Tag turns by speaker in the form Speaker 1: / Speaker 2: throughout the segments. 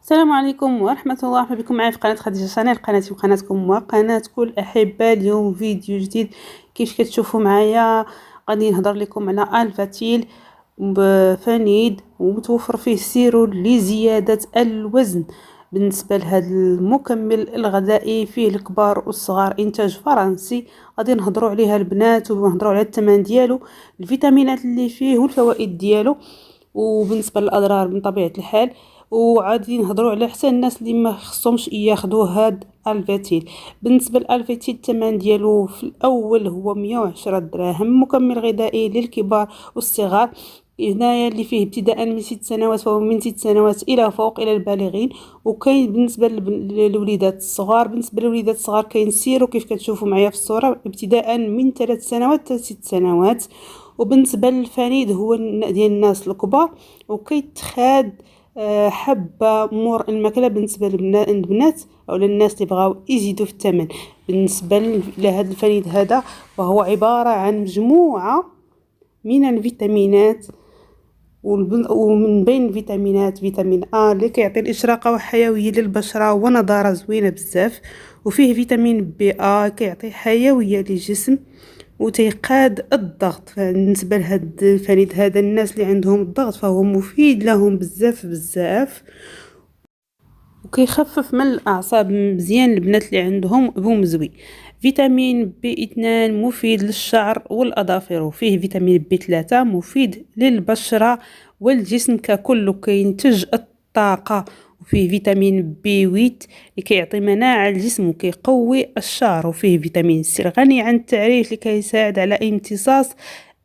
Speaker 1: السلام عليكم ورحمة الله، مرحبا بكم معايا في قناة خديجة شانيل، قناتي وقناتكم وقناة كل الأحبة. اليوم فيديو جديد. كيف كتشوفوا معايا غادي نهضر لكم على الفاتيل بفنيد ومتوفر فيه سيرو لزيادة الوزن. بالنسبة لهذا المكمل الغذائي فيه الكبار والصغار، إنتاج فرنسي. غادي نهضروا عليها البنات ونهضروا على الثمن ديالو، الفيتامينات اللي فيه والفوائد ديالو، وبالنسبة للأضرار من طبيعة الحال. وعادي نهضروا على حتى الناس اللي ما خصهمش ياخذوا هاد الفاتيل. بالنسبه للفاتيل الثمن ديالو في الاول هو 110 دراهم، مكمل غذائي للكبار والصغار. هنايا اللي فيه ابتداء من 6 سنوات فهو من 6 سنوات الى فوق الى البالغين. وكاين بالنسبه للوليدات الصغار، بالنسبه للوليدات الصغار كاين سيرو كيف كتشوفوا معايا في الصوره ابتداء من 3 سنوات حتى 6 سنوات. وبالنسبه للفريد هو ديال الناس الكبار، وكيتخاد حبة مور الماكلة بالنسبة للبنات أو للناس اللي بغاو يزيدوا في الثمن. بالنسبة لهذا الفريد هذا فهو عبارة عن مجموعة من الفيتامينات، ومن بين الفيتامينات فيتامين A اللي كيعطي الإشراقة وحيوية للبشرة ونضارة زوينة بزاف، وفيه فيتامين BA كيعطي حيوية للجسم وتيقاد الضغط. بالنسبه لهذا الفريد هذا الناس اللي عندهم الضغط فهو مفيد لهم بزاف بزاف، وكيخفف من الاعصاب مزيان البنات اللي عندهم بومزوي. فيتامين B2 مفيد للشعر والاظافر، وفيه فيتامين B3 مفيد للبشره والجسم ككل، وكينتج الطاقه. وفيه فيتامين B8 اللي كيعطي مناعة للجسم وكيقوي الشعر، وفيه فيتامين C غني عن التعريف اللي كيساعد على امتصاص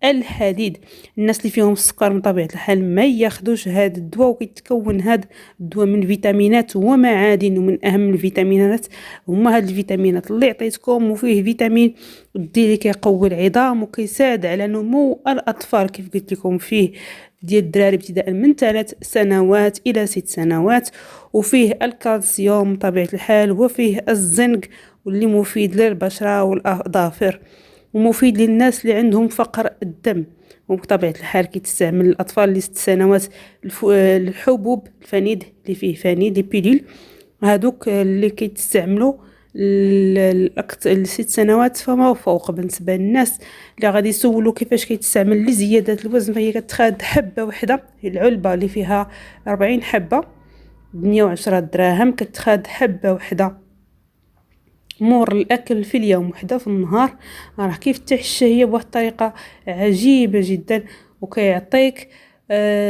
Speaker 1: الحديد. الناس اللي فيهم السكر من طبيعة الحال ما ياخدوش هذا الدواء، وكيتكون هذا الدواء من فيتامينات ومعادن، ومن اهم الفيتامينات هما هاد الفيتامينات اللي عطيتكم. وفيه فيتامين دي اللي كيقوي العظام وكيساعد على نمو الاطفال كيف قلت لكم، فيه ديال الدراري ابتداء من 3 سنوات الى 6 سنوات. وفيه الكالسيوم بطبيعة الحال، وفيه الزنك واللي مفيد للبشرة والاظافر، ومفيد للناس اللي عندهم فقر الدم. وبطبيعة الحال كيتستعمل الأطفال اللي 6 سنوات الحبوب الفنيد اللي فيه فنيد لي بيلول، هادوك اللي كيتستعملوا ل6 سنوات فما فوق. بالنسبة للناس اللي غادي يسولوا كيفاش كيتستعمل لزيادة الوزن، فهي كتخاد حبة وحدة، العلبة اللي فيها 40 حبة ب110 دراهم. كتخاد حبة وحدة مور الاكل في اليوم، وحده في النهار، راه كيفتح الشهيه بواحد الطريقه عجيبه جدا، وكيعطيك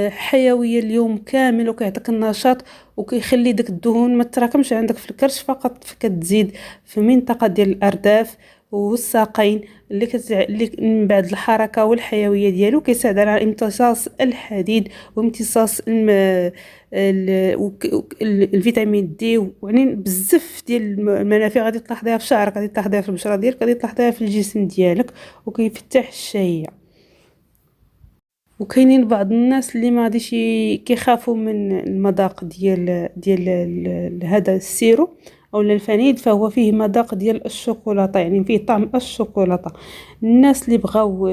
Speaker 1: حيويه اليوم كامل، وكيعطيك النشاط، وكيخلي داك الدهون ما تراكمش عندك في الكرش فقط، فكتزيد في منطقه ديال الارداف والساقين اللي من بعد الحركه والحيويه ديالو كيساعد على امتصاص الحديد وامتصاص الفيتامين دي، ويعني بزاف ديال المنافع غادي تلاحظيها في شعرك، غادي تلاحظيها في البشره ديالك، غادي تلاحظيها في الجسم ديالك، وكيفتح الشهيه. وكاينين بعض الناس اللي ما غاديش كيخافوا من المذاق ديال هذا السيرو او الفانيد، فهو فيه مذاق ديال الشوكولاته، يعني فيه طعم الشوكولاته. الناس اللي بغاو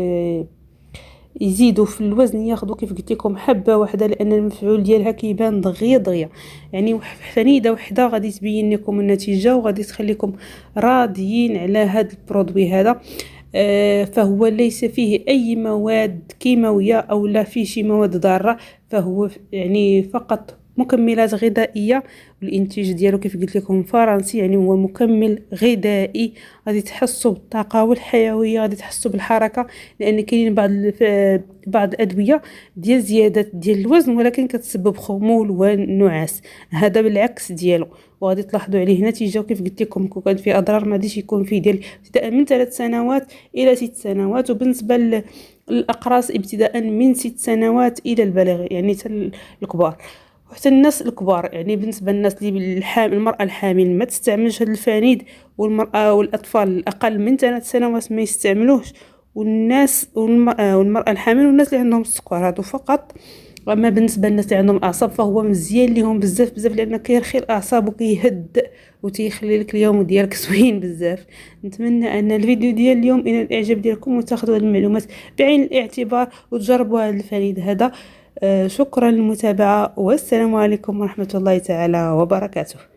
Speaker 1: يزيدوا في الوزن ياخذوا كيف قلت لكم حبه واحده، لان المفعول ديالها كيبان دغيا دغيا، يعني فنيده وحده غادي تبين لكم النتيجه وغادي تخليكم راضيين على هذا البرودوي هذا. فهو ليس فيه اي مواد كيماويه او لا فيه شي مواد ضاره، فهو يعني فقط مكملات غذائيه، والانتاج ديالو كيف قلت لكم فرنسي، يعني هو مكمل غذائي. غادي تحسوا بالطاقه والحيويه، غادي تحسوا بالحركه، لان كاينين بعض الادويه ديال زياده ديال الوزن ولكن كتسبب خمول ونعاس، هذا بالعكس ديالو، وغادي تلاحظوا عليه نتيجه. وكيف قلت لكم كان في اضرار ما غاديش يكون فيه ديال ابتداء من 3 سنوات الى 6 سنوات، وبالنسبه للاقراص ابتداء من 6 سنوات الى البالغ، يعني حتى الكبار وحتى الناس الكبار. يعني بالنسبه للناس اللي المراه الحامل ما تستعملش هذا الفانيد، والمراه والاطفال الاقل من 3 سنوات ما يستعملوش، والمراه الحامل والناس اللي عندهم السكر هادو فقط. اما بالنسبه للناس اللي عندهم اعصاب فهو مزيان ليهم بزاف بزاف، لانه كيرخي الاعصاب وكيهدئ وتيخلي لك اليوم ديالك زوين بزاف. نتمنى ان الفيديو ديال اليوم الى الاعجاب ديالكم، وتاخذوا هذه المعلومات بعين الاعتبار وتجربوا هذا الفريد هذا. شكرا للمتابعة، والسلام عليكم ورحمة الله تعالى وبركاته.